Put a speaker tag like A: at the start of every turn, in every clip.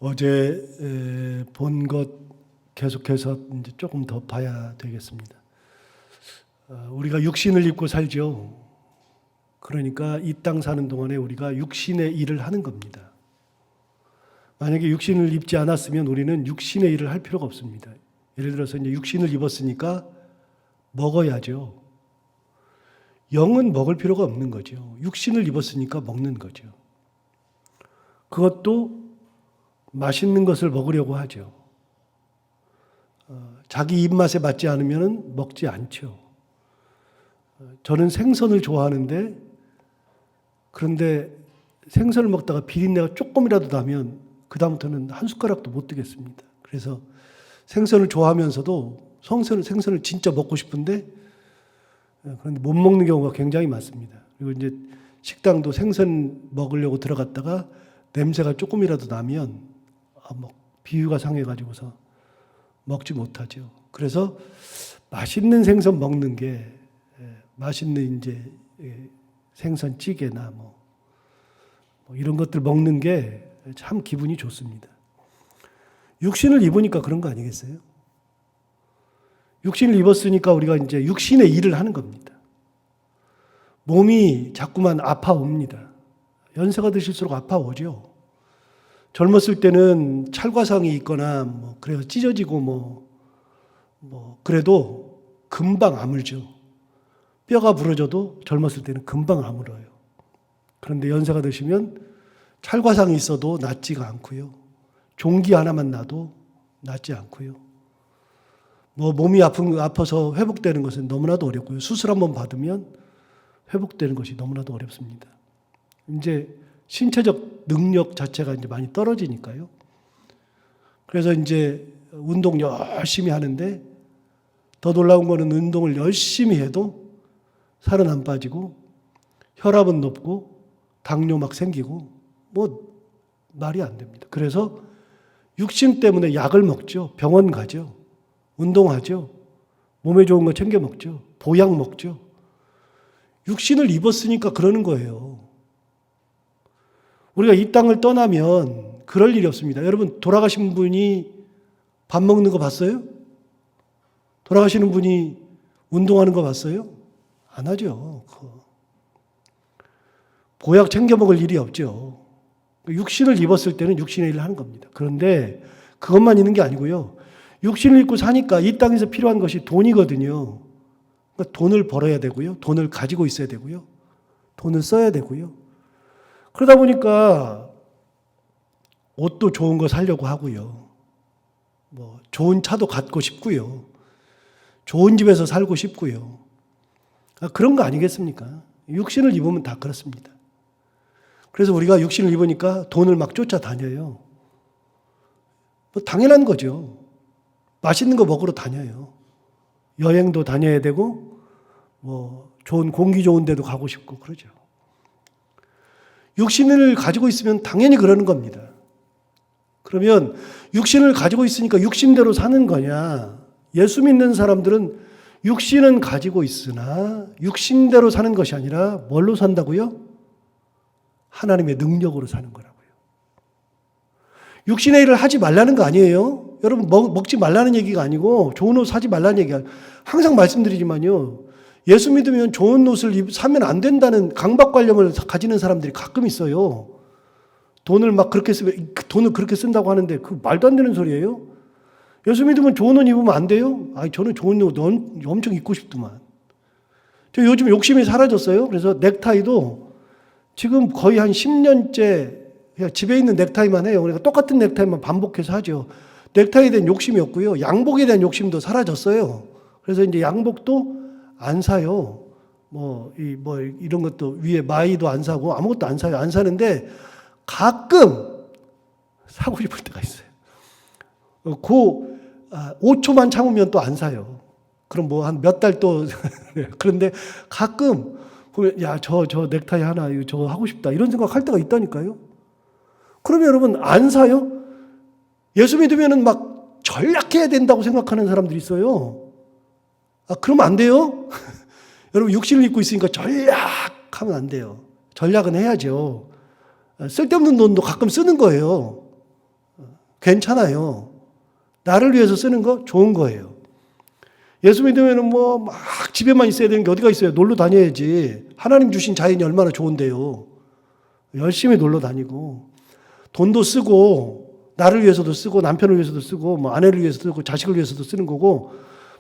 A: 어제 본 것 계속해서 이제 조금 더 봐야 되겠습니다. 우리가 육신을 입고 살죠. 그러니까 이 땅 사는 동안에 우리가 육신의 일을 하는 겁니다. 만약에 육신을 입지 않았으면 우리는 육신의 일을 할 필요가 없습니다. 예를 들어서 이제 육신을 입었으니까 먹어야죠. 영은 먹을 필요가 없는 거죠. 육신을 입었으니까 먹는 거죠. 그것도 맛있는 것을 먹으려고 하죠. 자기 입맛에 맞지 않으면 먹지 않죠. 저는 생선을 좋아하는데, 그런데 생선을 먹다가 비린내가 조금이라도 나면 그 다음부터는 한 숟가락도 못 드겠습니다. 그래서 생선을 좋아하면서도 생선을 진짜 먹고 싶은데 그런데 못 먹는 경우가 굉장히 많습니다. 그리고 이제 식당도 생선 먹으려고 들어갔다가 냄새가 조금이라도 나면 비위가 상해가지고서 먹지 못하죠. 그래서 맛있는 생선 먹는 게 맛있는 이제 생선찌개나 뭐 이런 것들 먹는 게 참 기분이 좋습니다. 육신을 입으니까 그런 거 아니겠어요? 육신을 입었으니까 우리가 이제 육신의 일을 하는 겁니다. 몸이 자꾸만 아파옵니다. 연세가 드실수록 아파오죠. 젊었을 때는 찰과상이 있거나 그래서 찢어지고 그래도 금방 아물죠. 뼈가 부러져도 젊었을 때는 금방 아물어요. 그런데 연세가 드시면 찰과상이 있어도 낫지가 않고요. 종기 하나만 나도 낫지 않고요. 몸이 아파서 회복되는 것은 너무나도 어렵고요. 수술 한번 받으면 회복되는 것이 너무나도 어렵습니다. 이제 신체적 능력 자체가 이제 많이 떨어지니까요. 그래서 이제 운동 열심히 하는데 더 놀라운 거는 운동을 열심히 해도 살은 안 빠지고 혈압은 높고 당뇨 막 생기고 말이 안 됩니다. 그래서 육신 때문에 약을 먹죠. 병원 가죠. 운동하죠. 몸에 좋은 거 챙겨 먹죠. 보약 먹죠. 육신을 입었으니까 그러는 거예요. 우리가 이 땅을 떠나면 그럴 일이 없습니다. 여러분, 돌아가신 분이 밥 먹는 거 봤어요? 돌아가시는 분이 운동하는 거 봤어요? 안 하죠. 보약 챙겨 먹을 일이 없죠. 육신을 입었을 때는 육신의 일을 하는 겁니다. 그런데 그것만 있는 게 아니고요. 육신을 입고 사니까 이 땅에서 필요한 것이 돈이거든요. 그러니까 돈을 벌어야 되고요. 돈을 가지고 있어야 되고요. 돈을 써야 되고요. 그러다 보니까 옷도 좋은 거 사려고 하고요. 좋은 차도 갖고 싶고요. 좋은 집에서 살고 싶고요. 그런 거 아니겠습니까? 육신을 입으면 다 그렇습니다. 그래서 우리가 육신을 입으니까 돈을 막 쫓아다녀요. 당연한 거죠. 맛있는 거 먹으러 다녀요. 여행도 다녀야 되고, 좋은 공기 좋은 데도 가고 싶고 그러죠. 육신을 가지고 있으면 당연히 그러는 겁니다. 그러면 육신을 가지고 있으니까 육신대로 사는 거냐? 예수 믿는 사람들은 육신은 가지고 있으나 육신대로 사는 것이 아니라 뭘로 산다고요? 하나님의 능력으로 사는 거라고요. 육신의 일을 하지 말라는 거 아니에요. 여러분, 먹지 말라는 얘기가 아니고 좋은 옷 사지 말라는 얘기가 항상 말씀드리지만요. 예수 믿으면 좋은 옷을 사면 안 된다는 강박관념을 가지는 사람들이 가끔 있어요. 돈을 그렇게 쓴다고 하는데 그 말도 안 되는 소리예요. 예수 믿으면 좋은 옷 입으면 안 돼요? 저는 좋은 옷 엄청 입고 싶더만. 저 요즘 욕심이 사라졌어요. 그래서 넥타이도 지금 거의 한 10년째 그냥 집에 있는 넥타이만 해요. 그러니까 똑같은 넥타이만 반복해서 하죠. 넥타이에 대한 욕심이 없고요. 양복에 대한 욕심도 사라졌어요. 그래서 이제 양복도 안 사요. 이런 것도 위에 마이도 안 사고 아무것도 안 사요. 안 사는데 가끔 사고 싶을 때가 있어요. 5초만 참으면 또 안 사요. 그럼 한 몇 달 또 그런데 가끔 보면 저 넥타이 하나 저거 하고 싶다 이런 생각할 때가 있다니까요. 그러면 여러분 안 사요? 예수 믿으면 막 전략해야 된다고 생각하는 사람들이 있어요. 그러면 안 돼요? 여러분 육신을 입고 있으니까 전략하면 안 돼요. 전략은 해야죠. 쓸데없는 돈도 가끔 쓰는 거예요. 괜찮아요. 나를 위해서 쓰는 거 좋은 거예요. 예수 믿으면 뭐 막 집에만 있어야 되는 게 어디가 있어요. 놀러 다녀야지. 하나님 주신 자연이 얼마나 좋은데요. 열심히 놀러 다니고 돈도 쓰고 나를 위해서도 쓰고 남편을 위해서도 쓰고 뭐 아내를 위해서도 쓰고 자식을 위해서도 쓰는 거고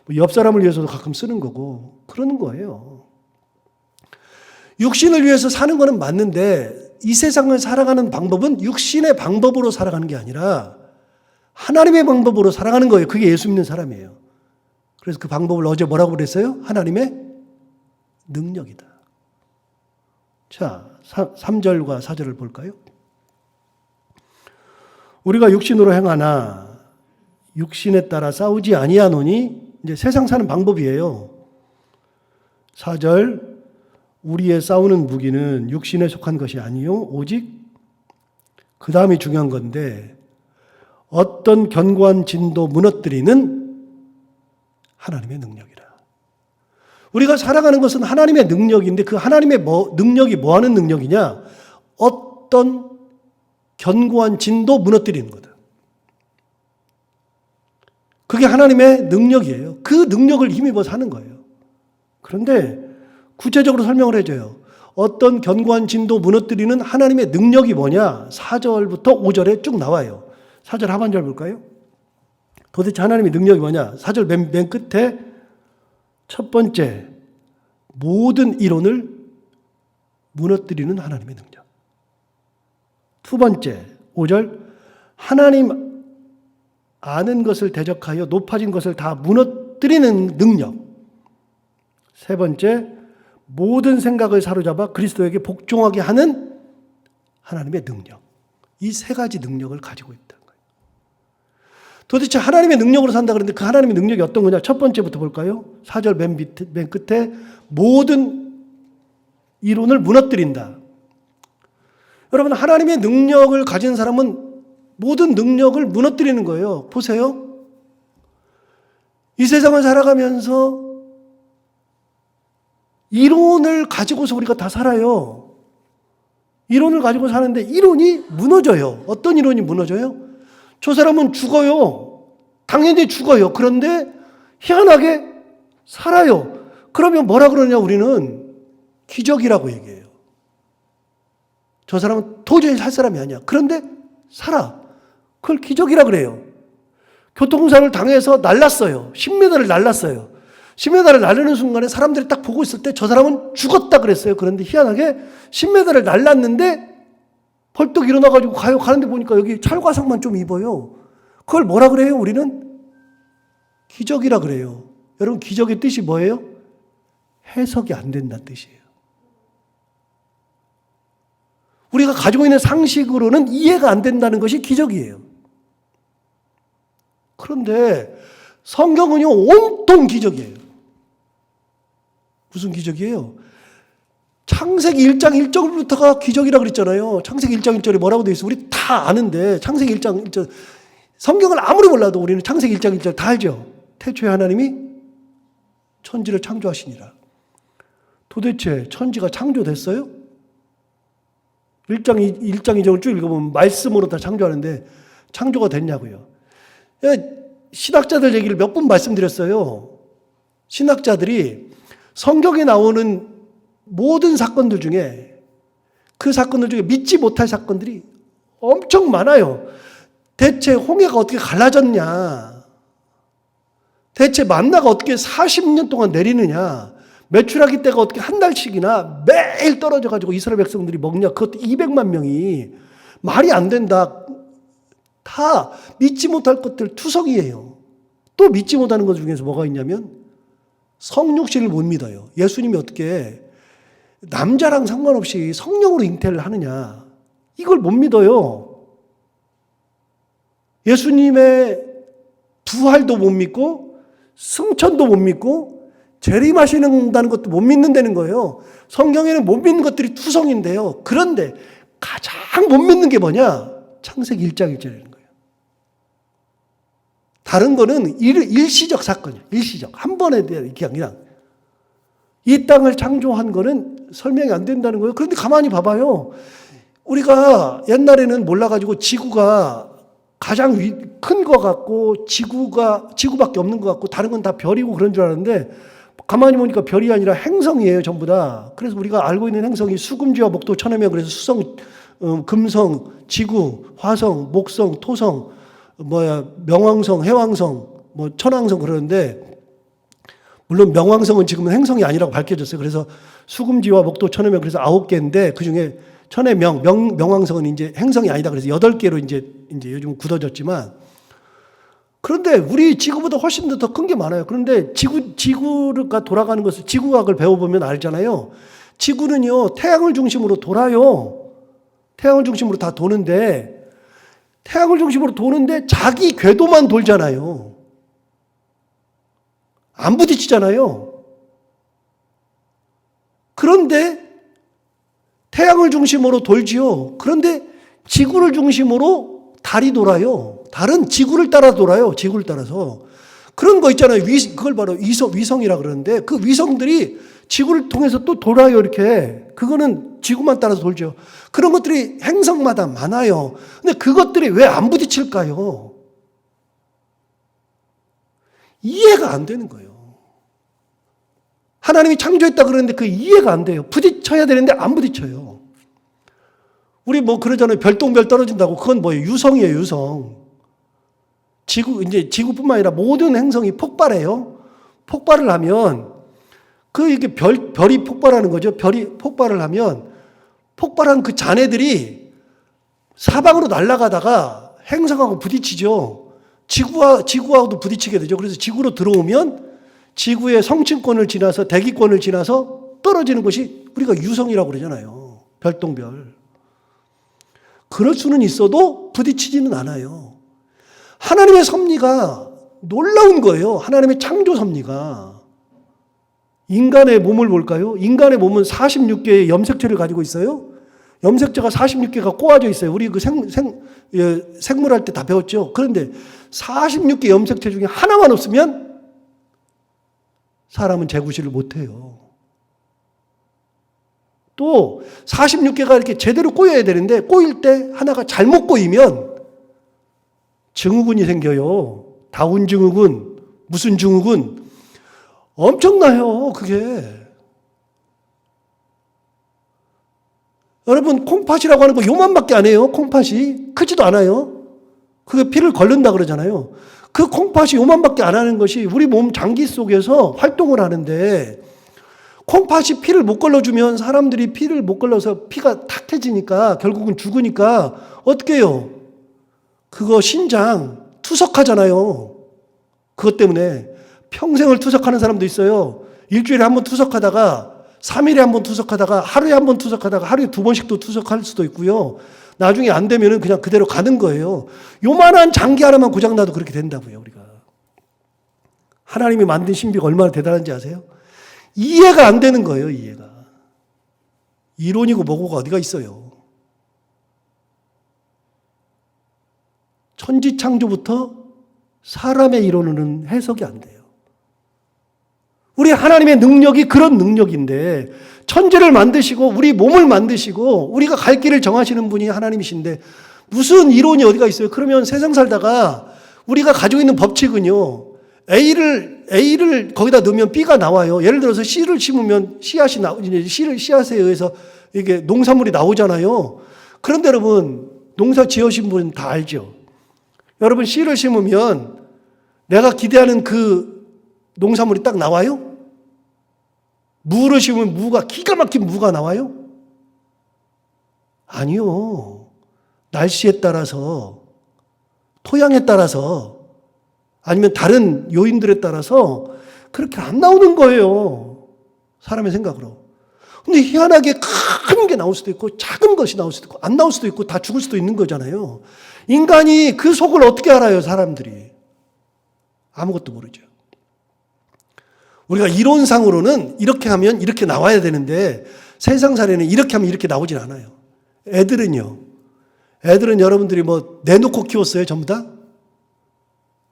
A: 뭐 옆 사람을 위해서도 가끔 쓰는 거고 그러는 거예요. 육신을 위해서 사는 거는 맞는데 이 세상을 살아가는 방법은 육신의 방법으로 살아가는 게 아니라 하나님의 방법으로 살아가는 거예요. 그게 예수 믿는 사람이에요. 그래서 그 방법을 어제 뭐라고 그랬어요? 하나님의 능력이다. 자, 3절과 4절을 볼까요? 우리가 육신으로 행하나 육신에 따라 싸우지 아니하노니 이제 세상 사는 방법이에요. 4절 우리의 싸우는 무기는 육신에 속한 것이 아니요 오직 그 다음이 중요한 건데 어떤 견고한 진도 무너뜨리는 하나님의 능력이라. 우리가 살아가는 것은 하나님의 능력인데 그 하나님의 능력이 뭐 하는 능력이냐? 어떤 견고한 진도 무너뜨리는 거다. 그게 하나님의 능력이에요. 그 능력을 힘입어 사는 거예요. 그런데 구체적으로 설명을 해줘요. 어떤 견고한 진도 무너뜨리는 하나님의 능력이 뭐냐? 4절부터 5절에 쭉 나와요. 4절 하반절 볼까요? 도대체 하나님의 능력이 뭐냐? 4절 맨 끝에 첫 번째, 모든 이론을 무너뜨리는 하나님의 능력. 두 번째, 5절, 하나님 아는 것을 대적하여 높아진 것을 다 무너뜨리는 능력. 세 번째, 모든 생각을 사로잡아 그리스도에게 복종하게 하는 하나님의 능력. 이 세 가지 능력을 가지고 있다. 도대체 하나님의 능력으로 산다 그러는데 그 하나님의 능력이 어떤 거냐? 첫 번째부터 볼까요? 4절 맨 끝에 모든 이론을 무너뜨린다. 여러분 하나님의 능력을 가진 사람은 모든 능력을 무너뜨리는 거예요. 보세요. 이 세상을 살아가면서 이론을 가지고서 우리가 다 살아요. 이론을 가지고 사는데 이론이 무너져요. 어떤 이론이 무너져요? 저 사람은 죽어요. 당연히 죽어요. 그런데 희한하게 살아요. 그러면 뭐라 그러냐 우리는? 기적이라고 얘기해요. 저 사람은 도저히 살 사람이 아니야. 그런데 살아. 그걸 기적이라 그래요. 교통사고를 당해서 날랐어요. 10m를 날랐어요. 10m를 날리는 순간에 사람들이 딱 보고 있을 때 저 사람은 죽었다 그랬어요. 그런데 희한하게 10m를 날랐는데 벌떡 일어나가지고 가는데 보니까 여기 찰과상만 좀 입어요. 그걸 뭐라 그래요? 우리는 기적이라 그래요. 여러분 기적의 뜻이 뭐예요? 해석이 안 된다는 뜻이에요. 우리가 가지고 있는 상식으로는 이해가 안 된다는 것이 기적이에요. 그런데 성경은요 온통 기적이에요. 무슨 기적이에요? 창세기 1장 1절부터가 기적이라고 그랬잖아요. 창세기 1장 1절에 뭐라고 되어 있어요? 우리 다 아는데 창세기 1장 1절 성경을 아무리 몰라도 우리는 창세기 1장 1절 다 알죠. 태초에 하나님이 천지를 창조하시니라. 도대체 천지가 창조됐어요? 1장 2절을 쭉 읽어보면 말씀으로 다 창조하는데 창조가 됐냐고요. 신학자들 얘기를 몇 번 말씀드렸어요. 신학자들이 성경에 나오는 모든 사건들 중에 그 사건들 중에 믿지 못할 사건들이 엄청 많아요. 대체 홍해가 어떻게 갈라졌냐? 대체 만나가 어떻게 40년 동안 내리느냐? 메추라기 때가 어떻게 한 달씩이나 매일 떨어져가지고 이스라엘 백성들이 먹냐? 그것도 200만 명이. 말이 안 된다. 다 믿지 못할 것들 투성이에요. 또 믿지 못하는 것 중에서 뭐가 있냐면 성육신을 못 믿어요. 예수님이 어떻게 남자랑 상관없이 성령으로 잉태를 하느냐. 이걸 못 믿어요. 예수님의 부활도 못 믿고 승천도 못 믿고 재림하시는다는 것도 못 믿는다는 거예요. 성경에는 못 믿는 것들이 투성인데요. 그런데 가장 못 믿는 게 뭐냐? 창세기 1장 1절이라는 거예요. 다른 거는 일시적 사건이에요. 일시적. 한 번에 대한 그냥 이 땅을 창조한 거는 설명이 안 된다는 거예요. 그런데 가만히 봐봐요. 우리가 옛날에는 몰라가지고 지구가 가장 큰 거 같고 지구밖에 없는 것 같고 다른 건 다 별이고 그런 줄 알았는데 가만히 보니까 별이 아니라 행성이에요, 전부 다. 그래서 우리가 알고 있는 행성이 수금지와 목도 천해명, 그래서 수성, 금성, 지구, 화성, 목성, 토성, 명왕성, 해왕성, 천왕성 그러는데 물론 명왕성은 지금은 행성이 아니라고 밝혀졌어요. 그래서 수금지와 목도 천해명, 그래서 9개인데 그 중에 천해명, 명왕성은 이제 행성이 아니다. 그래서 8개로 이제 요즘 굳어졌지만, 그런데 우리 지구보다 훨씬 더 큰 게 많아요. 그런데 지구가 돌아가는 것을 지구과학을 배워보면 알잖아요. 지구는요, 태양을 중심으로 돌아요. 태양을 중심으로 다 도는데, 태양을 중심으로 도는데 자기 궤도만 돌잖아요. 안 부딪히잖아요. 그런데 태양을 중심으로 돌지요. 그런데 지구를 중심으로 달이 돌아요. 달은 지구를 따라 돌아요. 지구를 따라서. 그런 거 있잖아요. 그걸 바로 위성이라 그러는데 그 위성들이 지구를 통해서 또 돌아요. 이렇게. 그거는 지구만 따라서 돌죠. 그런 것들이 행성마다 많아요. 근데 그것들이 왜 안 부딪힐까요? 이해가 안 되는 거예요. 하나님이 창조했다 그러는데 그 이해가 안 돼요. 부딪혀야 되는데 안 부딪혀요. 우리 그러잖아요. 별똥별 떨어진다고. 그건 뭐예요? 유성이에요, 유성. 지구뿐만 아니라 모든 행성이 폭발해요. 폭발을 하면, 이게 별이 폭발하는 거죠. 별이 폭발을 하면, 폭발한 그 잔해들이 사방으로 날아가다가 행성하고 부딪히죠. 지구하고도 부딪히게 되죠. 그래서 지구로 들어오면 지구의 성층권을 지나서 대기권을 지나서 떨어지는 것이 우리가 유성이라고 그러잖아요. 별똥별. 그럴 수는 있어도 부딪히지는 않아요. 하나님의 섭리가 놀라운 거예요. 하나님의 창조 섭리가. 인간의 몸을 볼까요? 인간의 몸은 46개의 염색체를 가지고 있어요. 염색체가 46개가 꼬아져 있어요. 우리 생물할 때 다 배웠죠. 그런데 46개 염색체 중에 하나만 없으면 사람은 재구실을 못해요. 또 46개가 이렇게 제대로 꼬여야 되는데 꼬일 때 하나가 잘못 꼬이면 증후군이 생겨요. 다운 증후군, 무슨 증후군. 엄청나요, 그게. 여러분, 콩팥이라고 하는 거 요만밖에 안 해요. 콩팥이. 크지도 않아요. 그게 피를 걸른다 그러잖아요. 그 콩팥이 요만밖에 안 하는 것이 우리 몸 장기 속에서 활동을 하는데, 콩팥이 피를 못 걸러주면 사람들이 피를 못 걸러서 피가 탁해지니까 결국은 죽으니까 어떻게 해요? 그거 신장 투석하잖아요. 그것 때문에 평생을 투석하는 사람도 있어요. 일주일에 한 번 투석하다가 3일에 한 번 투석하다가 하루에 한 번 투석하다가 하루에 2번씩도 투석할 수도 있고요. 나중에 안 되면은 그냥 그대로 가는 거예요. 요만한 장기 하나만 고장나도 그렇게 된다고요, 우리가. 하나님이 만든 신비가 얼마나 대단한지 아세요? 이해가 안 되는 거예요, 이해가. 이론이고 뭐고가 어디가 있어요. 천지창조부터 사람의 이론으로는 해석이 안 돼요. 우리 하나님의 능력이 그런 능력인데, 천지를 만드시고 우리 몸을 만드시고 우리가 갈 길을 정하시는 분이 하나님이신데 무슨 이론이 어디가 있어요? 그러면 세상 살다가 우리가 가지고 있는 법칙은요, A를 거기다 넣으면 B가 나와요. 예를 들어서 C를 심으면 씨앗에 의해서 이게 농산물이 나오잖아요. 그런데 여러분, 농사 지으신 분 다 알죠? 여러분, C를 심으면 내가 기대하는 그 농산물이 딱 나와요? 무를 심으면 기가 막힌 무가 나와요? 아니요. 날씨에 따라서, 토양에 따라서, 아니면 다른 요인들에 따라서 그렇게 안 나오는 거예요. 사람의 생각으로. 근데 희한하게 큰 게 나올 수도 있고 작은 것이 나올 수도 있고 안 나올 수도 있고 다 죽을 수도 있는 거잖아요. 인간이 그 속을 어떻게 알아요, 사람들이? 아무것도 모르죠. 우리가 이론상으로는 이렇게 하면 이렇게 나와야 되는데 세상살이는 이렇게 하면 이렇게 나오진 않아요. 애들은 여러분들이 내놓고 키웠어요, 전부 다?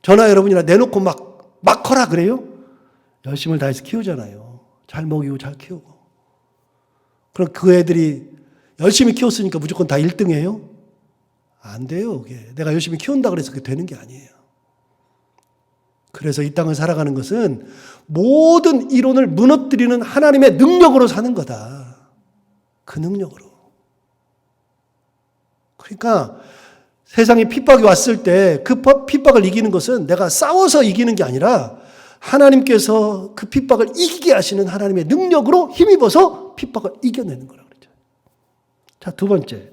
A: 저나 여러분이나 내놓고 막 커라 그래요? 열심을 다해서 키우잖아요. 잘 먹이고 잘 키우고. 그럼 그 애들이 열심히 키웠으니까 무조건 다 1등이에요? 안 돼요. 그게. 내가 열심히 키운다 그래서 그게 되는 게 아니에요. 그래서 이 땅을 살아가는 것은 모든 이론을 무너뜨리는 하나님의 능력으로 사는 거다. 그 능력으로. 그러니까 세상에 핍박이 왔을 때 그 핍박을 이기는 것은 내가 싸워서 이기는 게 아니라 하나님께서 그 핍박을 이기게 하시는 하나님의 능력으로 힘입어서 핍박을 이겨내는 거라고 그러죠. 자, 두 번째.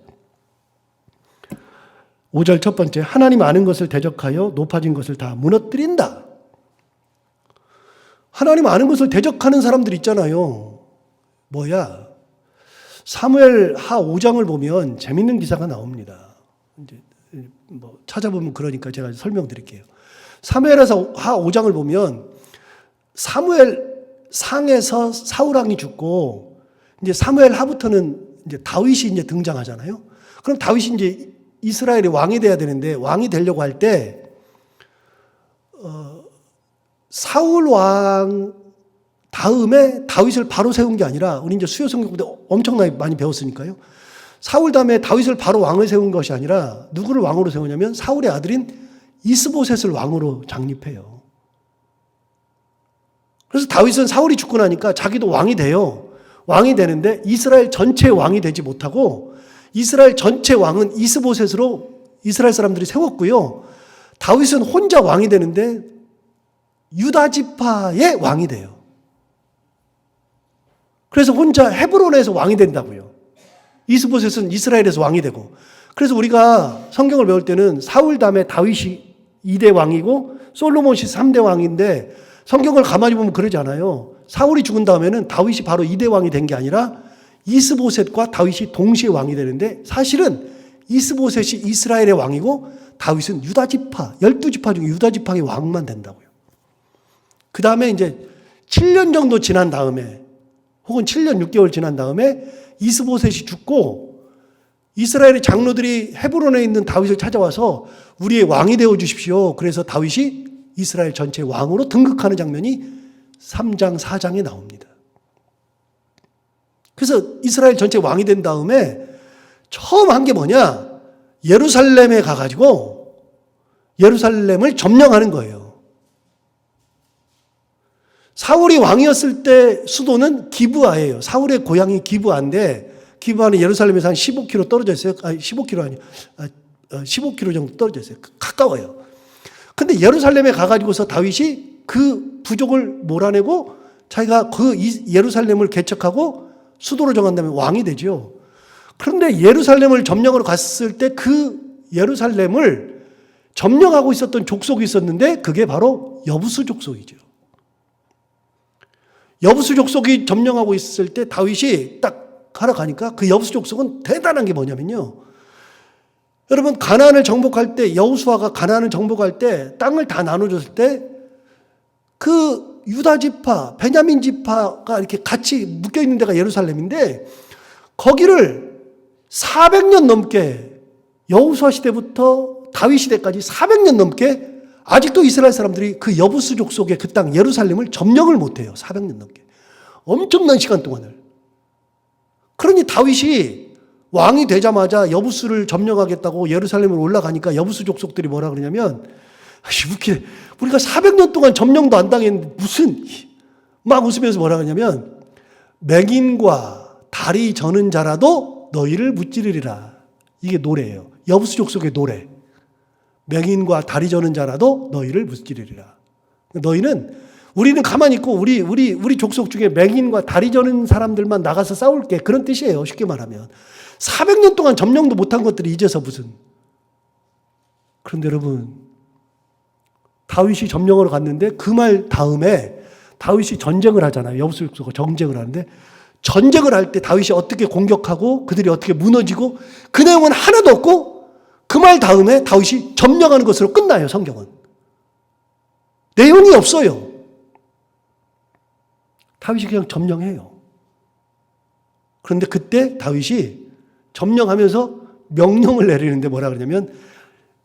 A: 5절 첫 번째. 하나님 아는 것을 대적하여 높아진 것을 다 무너뜨린다. 하나님 아는 것을 대적하는 사람들 있잖아요. 뭐야? 사무엘 하 5장을 보면 재밌는 기사가 나옵니다. 이제 뭐 찾아보면 그러니까 제가 설명드릴게요. 사무엘에서 하 5장을 보면 사무엘 상에서 사울 왕이 죽고 이제 사무엘 하부터는 이제 다윗이 이제 등장하잖아요. 그럼 다윗이 이제 이스라엘의 왕이 돼야 되는데 왕이 되려고 할 때 사울 왕 다음에 다윗을 바로 세운 게 아니라 우리 이제 수요 성경 때 엄청나게 많이 배웠으니까요. 사울 다음에 다윗을 바로 왕을 세운 것이 아니라 누구를 왕으로 세우냐면 사울의 아들인 이스보셋을 왕으로 장립해요. 그래서 다윗은 사울이 죽고 나니까 자기도 왕이 돼요. 왕이 되는데 이스라엘 전체 왕이 되지 못하고 이스라엘 전체 왕은 이스보셋으로 이스라엘 사람들이 세웠고요. 다윗은 혼자 왕이 되는데 유다 지파의 왕이 돼요. 그래서 혼자 헤브론에서 왕이 된다고요. 이스보셋은 이스라엘에서 왕이 되고. 그래서 우리가 성경을 배울 때는 사울 다음에 다윗이 2대 왕이고 솔로몬이 3대 왕인데 성경을 가만히 보면 그러지 않아요. 사울이 죽은 다음에는 다윗이 바로 2대 왕이 된 게 아니라 이스보셋과 다윗이 동시에 왕이 되는데 사실은 이스보셋이 이스라엘의 왕이고 다윗은 유다 지파, 12지파 중에 유다 지파의 왕만 된다고요. 그 다음에 이제 7년 정도 지난 다음에 혹은 7년 6개월 지난 다음에 이스보셋이 죽고 이스라엘의 장로들이 헤브론에 있는 다윗을 찾아와서 우리의 왕이 되어 주십시오. 그래서 다윗이 이스라엘 전체 왕으로 등극하는 장면이 3장, 4장에 나옵니다. 그래서 이스라엘 전체 왕이 된 다음에 처음 한 게 뭐냐? 예루살렘에 가가지고 예루살렘을 점령하는 거예요. 사울이 왕이었을 때 수도는 기브아예요. 사울의 고향이 기브아인데 기브아는 예루살렘에서 한 15km 떨어져 있어요. 아니 15km 아니 15km 정도 떨어져 있어요. 가까워요. 근데 예루살렘에 가가지고서 다윗이 그 부족을 몰아내고 자기가 그 예루살렘을 개척하고 수도로 정한다면 왕이 되죠. 그런데 예루살렘을 점령하러 갔을 때 그 예루살렘을 점령하고 있었던 족속이 있었는데 그게 바로 여부수 족속이죠. 여부수 족속이 점령하고 있을 때 다윗이 딱 하러 가니까 그 여부수 족속은 대단한 게 뭐냐면요. 여러분 가나안을 정복할 때 여호수아가 가나안을 정복할 때 땅을 다 나눠줬을 때 그 유다 지파, 베냐민 지파가 이렇게 같이 묶여 있는 데가 예루살렘인데 거기를 400년 넘게 여호수아 시대부터 다윗 시대까지 400년 넘게 아직도 이스라엘 사람들이 그 여부수 족속의 그 땅 예루살렘을 점령을 못해요. 400년 넘게. 엄청난 시간 동안을. 그러니 다윗이 왕이 되자마자 여부수를 점령하겠다고 예루살렘으로 올라가니까 여부수 족속들이 뭐라 그러냐면 우리가 400년 동안 점령도 안 당했는데 무슨 막 웃으면서 뭐라 그러냐면 맹인과 다리 저는 자라도 너희를 무찌르리라. 이게 노래예요. 여부수 족속의 노래. 맹인과 다리 저는 자라도 너희를 무찌르리라. 우리는 가만히 있고 우리 족속 중에 맹인과 다리 저는 사람들만 나가서 싸울게. 그런 뜻이에요. 쉽게 말하면. 400년 동안 점령도 못한 것들이 이제서 무슨. 그런데 여러분 다윗이 점령하러 갔는데 그 말 다음에 다윗이 전쟁을 하잖아요. 여부수 족속과 정쟁을 하는데 전쟁을 할 때 다윗이 어떻게 공격하고 그들이 어떻게 무너지고 그 내용은 하나도 없고 그 말 다음에 다윗이 점령하는 것으로 끝나요. 성경은. 내용이 없어요. 다윗이 그냥 점령해요. 그런데 그때 다윗이 점령하면서 명령을 내리는데 뭐라 그러냐면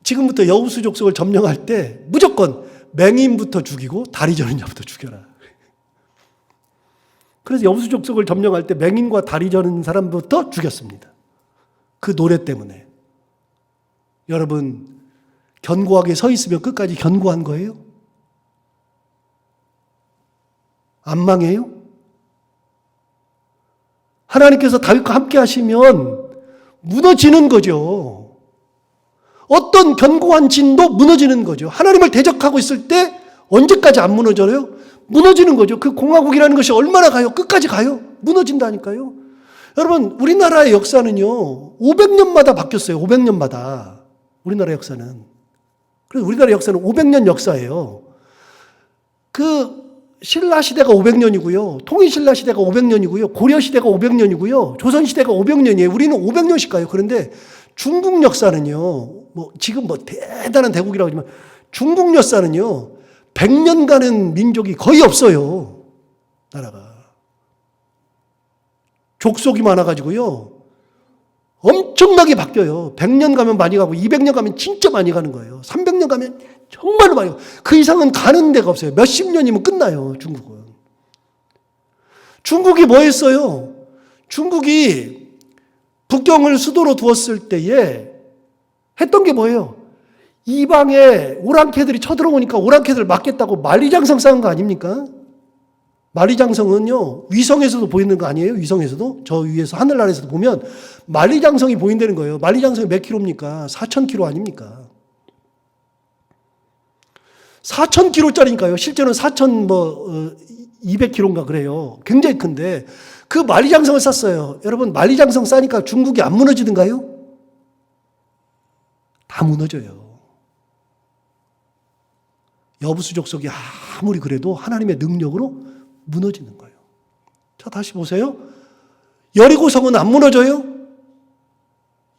A: 지금부터 여부수 족속을 점령할 때 무조건 맹인부터 죽이고 다리 저는 자부터 죽여라. 그래서 여부수 족속을 점령할 때 맹인과 다리 저는 사람부터 죽였습니다. 그 노래 때문에. 여러분, 견고하게 서 있으면 끝까지 견고한 거예요? 안 망해요? 하나님께서 다윗과 함께 하시면 무너지는 거죠. 어떤 견고한 진도 무너지는 거죠. 하나님을 대적하고 있을 때 언제까지 안 무너져요? 무너지는 거죠. 그 공화국이라는 것이 얼마나 가요? 끝까지 가요? 무너진다니까요. 여러분, 우리나라의 역사는요, 500년마다 바뀌었어요. 500년마다. 우리나라 역사는. 그래서 우리나라 역사는 500년 역사예요. 그 신라 시대가 500년이고요. 통일신라 시대가 500년이고요. 고려 시대가 500년이고요. 조선 시대가 500년이에요. 우리는 500년씩 가요. 그런데 중국 역사는요. 지금 대단한 대국이라고 하지만 중국 역사는요. 100년 가는 민족이 거의 없어요. 나라가. 족속이 많아 가지고요. 엄청나게 바뀌어요. 100년 가면 많이 가고 200년 가면 진짜 많이 가는 거예요. 300년 가면 정말로 많이 가고 그 이상은 가는 데가 없어요. 몇십 년이면 끝나요. 중국은. 중국이 뭐 했어요? 중국이 북경을 수도로 두었을 때에 했던 게 뭐예요? 이방에 오랑캐들이 쳐들어오니까 오랑캐들 막겠다고 만리장성 쌓은 거 아닙니까? 만리장성은요, 위성에서도 보이는 거 아니에요? 위성에서도? 저 위에서 하늘나라에서도 보면 만리장성이 보인다는 거예요. 만리장성이 몇 킬로입니까? 4,000킬로 아닙니까? 4,000킬로짜리니까요. 실제로는 4,200킬로인가 그래요. 굉장히 큰데 그 만리장성을 쌌어요. 여러분, 만리장성 싸니까 중국이 안 무너지던가요? 다 무너져요. 여부수 족속이 아무리 그래도 하나님의 능력으로 무너지는 거예요. 자, 다시 보세요. 여리고성은 안 무너져요?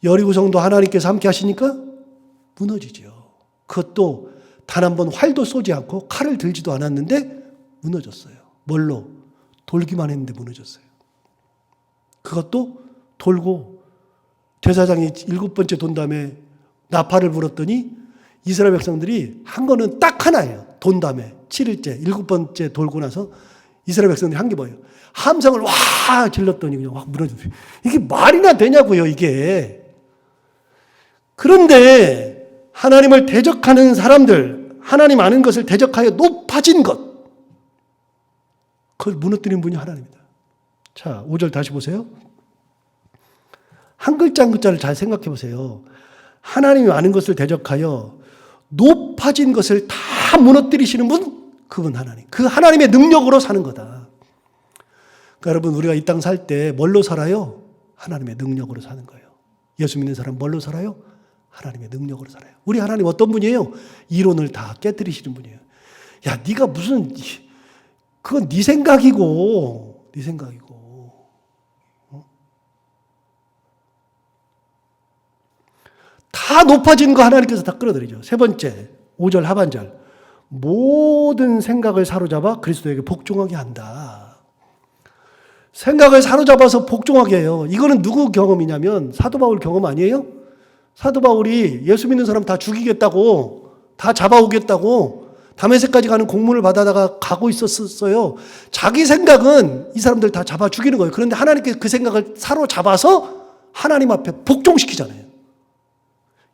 A: 여리고성도 하나님께서 함께 하시니까 무너지죠. 그것도 단 한 번 활도 쏘지 않고 칼을 들지도 않았는데 무너졌어요. 뭘로? 돌기만 했는데 무너졌어요. 그것도 돌고 제사장이 7번째 돈 다음에 나팔을 불었더니 이스라엘 백성들이 한 거는 딱 하나예요. 돈 다음에 7일째 7번째 돌고 나서 이스라엘 백성들이 한 게 뭐예요? 함성을 와 질렀더니 그냥 확 무너졌어요. 이게 말이나 되냐고요, 이게. 그런데 하나님을 대적하는 사람들, 하나님 아는 것을 대적하여 높아진 것, 그걸 무너뜨린 분이 하나님이다. 자, 5절 다시 보세요. 한 글자 한 글자를 잘 생각해 보세요. 하나님이 아는 것을 대적하여 높아진 것을 다 무너뜨리시는 분, 그분 하나님. 그 하나님의 능력으로 사는 거다. 그러니까 여러분, 우리가 이 땅 살 때 뭘로 살아요? 하나님의 능력으로 사는 거예요. 예수 믿는 사람 뭘로 살아요? 하나님의 능력으로 살아요. 우리 하나님 어떤 분이에요? 이론을 다 깨뜨리시는 분이에요. 야, 네가 무슨, 그건 네 생각이고, 네 생각이고. 다 높아진 거 하나님께서 다 끌어들이죠. 세 번째, 5절 하반절. 모든 생각을 사로잡아 그리스도에게 복종하게 한다. 생각을 사로잡아서 복종하게 해요. 이거는 누구 경험이냐면 사도 바울 경험 아니에요? 사도 바울이 예수 믿는 사람 다 죽이겠다고, 다 잡아오겠다고 다메섹까지 가는 공문을 받아다가 가고 있었어요. 자기 생각은 이 사람들 다 잡아 죽이는 거예요. 그런데 하나님께서 그 생각을 사로잡아서 하나님 앞에 복종시키잖아요.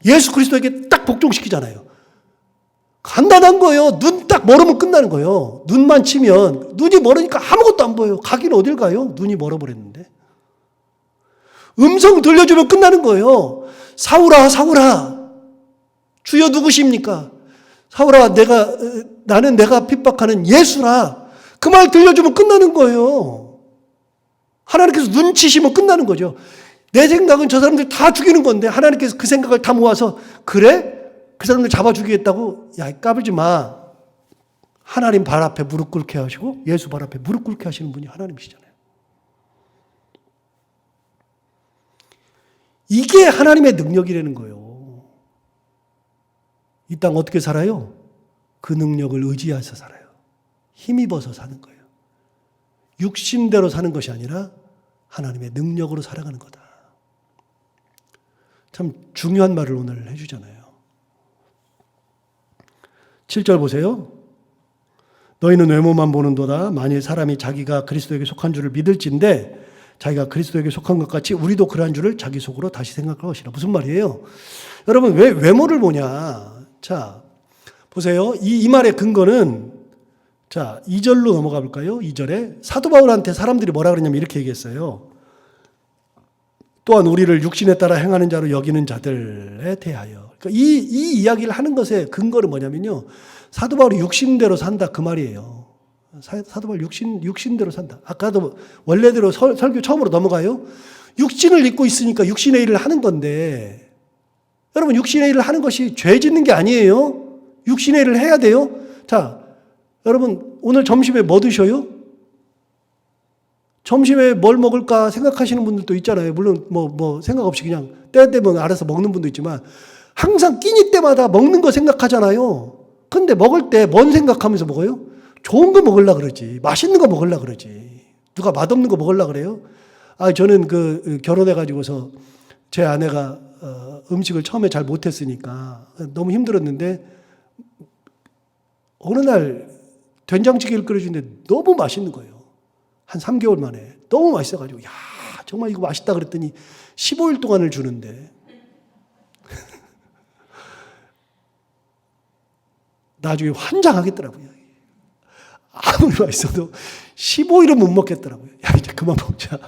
A: 예수 그리스도에게 딱 복종시키잖아요. 간단한 거예요. 눈 딱 멀으면 끝나는 거예요. 눈만 치면, 눈이 멀으니까 아무것도 안 보여요. 가긴 어딜 가요? 눈이 멀어버렸는데. 음성 들려주면 끝나는 거예요. 사울아, 사울아, 주여 누구십니까? 사울아, 나는 내가 핍박하는 예수라. 그 말 들려주면 끝나는 거예요. 하나님께서 눈치시면 끝나는 거죠. 내 생각은 저 사람들 다 죽이는 건데 하나님께서 그 생각을 다 모아서, 그래? 그 사람들 잡아 죽이겠다고? 야, 까불지 마. 하나님 발 앞에 무릎 꿇게 하시고 예수 발 앞에 무릎 꿇게 하시는 분이 하나님이시잖아요. 이게 하나님의 능력이라는 거예요. 이 땅 어떻게 살아요? 그 능력을 의지해서 살아요. 힘입어서 사는 거예요. 육신대로 사는 것이 아니라 하나님의 능력으로 살아가는 거다. 참 중요한 말을 오늘 해주잖아요. 7절 보세요. 너희는 외모만 보는도다. 만일 사람이 자기가 그리스도에게 속한 줄을 믿을진데 자기가 그리스도에게 속한 것 같이 우리도 그러한 줄을 자기 속으로 다시 생각할 것이라. 무슨 말이에요? 여러분, 왜 외모를 보냐? 자, 보세요. 이 말의 근거는, 자, 2절로 넘어가 볼까요? 2절에 사도 바울한테 사람들이 뭐라 그러냐면 이렇게 얘기했어요. 또한 우리를 육신에 따라 행하는 자로 여기는 자들에 대하여. 그러니까 이 이야기를 하는 것의 근거는 뭐냐면요. 사도 바울이 육신대로 산다 그 말이에요. 사도 바울 육신대로 산다. 아까도 원래대로 설교 처음으로 넘어가요. 육신을 입고 있으니까 육신의 일을 하는 건데, 여러분, 육신의 일을 하는 것이 죄 짓는 게 아니에요. 육신의 일을 해야 돼요. 자, 여러분, 오늘 점심에 뭐 드셔요? 점심에 뭘 먹을까 생각하시는 분들도 있잖아요. 물론 뭐 생각 없이 그냥 때 되면 알아서 먹는 분도 있지만, 항상 끼니 때마다 먹는 거 생각하잖아요. 근데 먹을 때 뭔 생각하면서 먹어요? 좋은 거 먹으려고 그러지. 맛있는 거 먹으려고 그러지. 누가 맛없는 거 먹으려고 그래요? 저는 결혼해가지고서 제 아내가 음식을 처음에 잘 못했으니까 너무 힘들었는데, 어느 날 된장찌개를 끓여주는데 너무 맛있는 거예요. 한 3개월 만에. 너무 맛있어가지고, 야, 정말 이거 맛있다 그랬더니 15일 동안을 주는데, 나중에 환장하겠더라고요. 아무리 맛있어도 15일은 못 먹겠더라고요. 야, 이제 그만 먹자.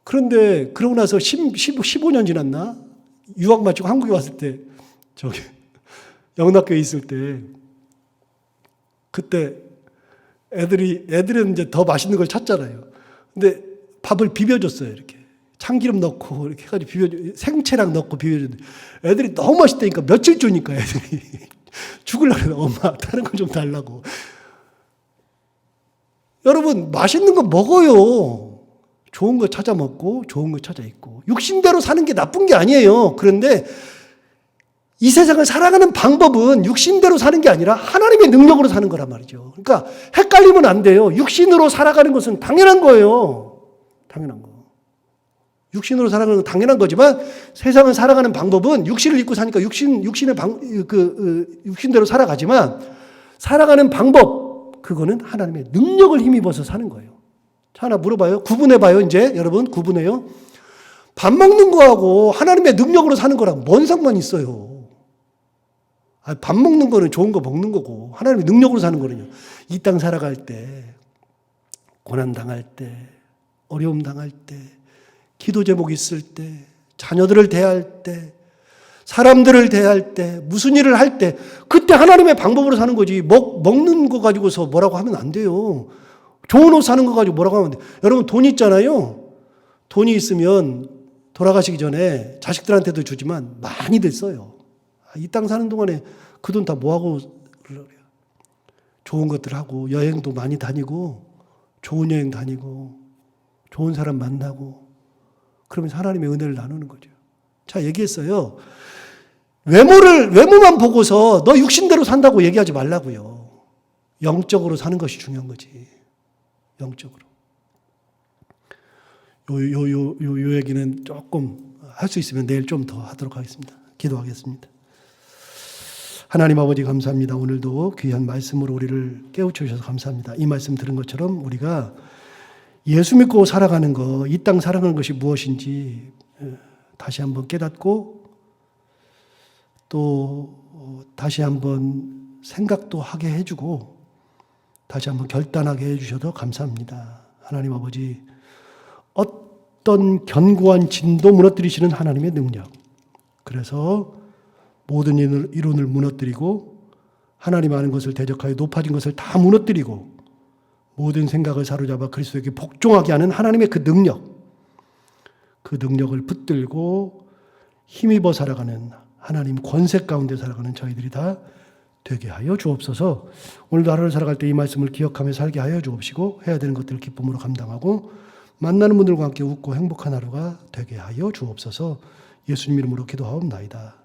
A: 그런데 그러고 나서 15년 지났나? 유학 마치고 한국에 왔을 때, 영락교에 있을 때, 그때 애들은 이제 더 맛있는 걸 찾잖아요. 근데 밥을 비벼줬어요, 이렇게. 참기름 넣고, 이렇게 해가지고 생채랑 넣고 비벼줬는데, 애들이 너무 맛있다니까, 며칠 주니까 애들이. 죽으려고 그래. 엄마, 다른 거 좀 달라고. 여러분, 맛있는 거 먹어요. 좋은 거 찾아 먹고, 좋은 거 찾아 입고. 육신대로 사는 게 나쁜 게 아니에요. 그런데 이 세상을 살아가는 방법은 육신대로 사는 게 아니라 하나님의 능력으로 사는 거란 말이죠. 그러니까 헷갈리면 안 돼요. 육신으로 살아가는 것은 당연한 거예요. 당연한 거. 육신으로 살아가는 건 당연한 거지만, 세상을 살아가는 방법은 육신을 입고 사니까 육신대로 살아가지만, 살아가는 방법, 그거는 하나님의 능력을 힘입어서 사는 거예요. 자, 하나 물어봐요. 구분해봐요. 이제 여러분 구분해요. 밥 먹는 거하고 하나님의 능력으로 사는 거랑 뭔 상관이 있어요? 밥 먹는 거는 좋은 거 먹는 거고, 하나님의 능력으로 사는 거는요, 이 땅 살아갈 때, 고난 당할 때, 어려움 당할 때, 기도 제목 있을 때, 자녀들을 대할 때, 사람들을 대할 때, 무슨 일을 할 때, 그때 하나님의 방법으로 사는 거지. 먹는 거 가지고서 뭐라고 하면 안 돼요. 좋은 옷 사는 거 가지고 뭐라고 하면 안 돼요. 여러분, 돈 있잖아요. 돈이 있으면 돌아가시기 전에 자식들한테도 주지만 많이들 써요. 이 땅 사는 동안에 그 돈 다 뭐하고 그래요? 좋은 것들 하고, 여행도 많이 다니고, 좋은 여행 다니고, 좋은 사람 만나고, 그러면서 하나님의 은혜를 나누는 거죠. 자, 얘기했어요. 외모만 보고서 너 육신대로 산다고 얘기하지 말라고요. 영적으로 사는 것이 중요한 거지. 영적으로. 요 얘기는 조금 할 수 있으면 내일 좀 더 하도록 하겠습니다. 기도하겠습니다. 하나님 아버지 감사합니다. 오늘도 귀한 말씀으로 우리를 깨우쳐주셔서 감사합니다. 이 말씀 들은 것처럼 우리가 예수 믿고 살아가는 거, 이 땅 살아가는 것이 무엇인지 다시 한번 깨닫고, 또 다시 한번 생각도 하게 해주고, 다시 한번 결단하게 해주셔도 감사합니다. 하나님 아버지, 어떤 견고한 진도 무너뜨리시는 하나님의 능력, 그래서 모든 이론을 무너뜨리고 하나님 아는 것을 대적하여 높아진 것을 다 무너뜨리고 모든 생각을 사로잡아 그리스도에게 복종하게 하는 하나님의 그 능력을 붙들고 힘입어 살아가는, 하나님 권세 가운데 살아가는 저희들이 다 되게 하여 주옵소서. 오늘도 하루를 살아갈 때 이 말씀을 기억하며 살게 하여 주옵시고, 해야 되는 것들을 기쁨으로 감당하고 만나는 분들과 함께 웃고 행복한 하루가 되게 하여 주옵소서. 예수님 이름으로 기도하옵나이다.